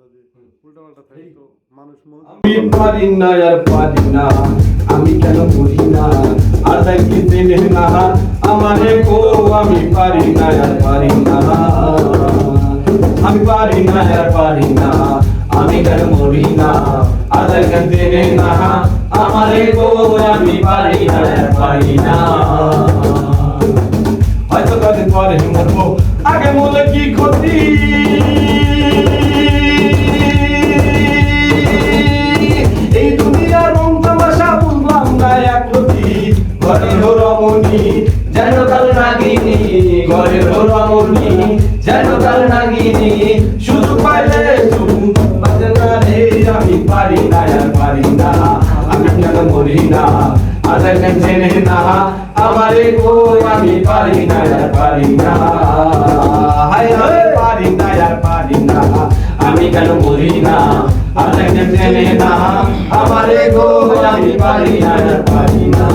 উল্টাপাল্টা থাকে তো মানুষ আমি পারি না আর পারি না, আমি কেন বলি না আর দেখি দিনে না আমারে গো, আমি পারি না আর পারি না, আমি পারি না আর পারি না, আমি কেন মরি না আর দেখি দিনে না আমারে গো, আমি পারি না আর পারি না। হয়তো কদিন পরে মরবো, আগে মরলে কি ক্ষতি, এই দুনিয়ার রং তামাশা বুঝলাম না একরতি, ঘরের রমণী যেন কাল নাগিনী, ঘরের রমণী যেন কাল নাগিনী, শুধু পাইলে বাজে না রে, আমি পারি না আর পারি না, আমি কেন মরি না আর জেনে না আমারে গো, আমি পারি না আর পারি না, হায় হায় পারি না আর পারি না, আমি কেন মরি না আর জেনে না আমারে গো, আমি পারি না আর পারি না।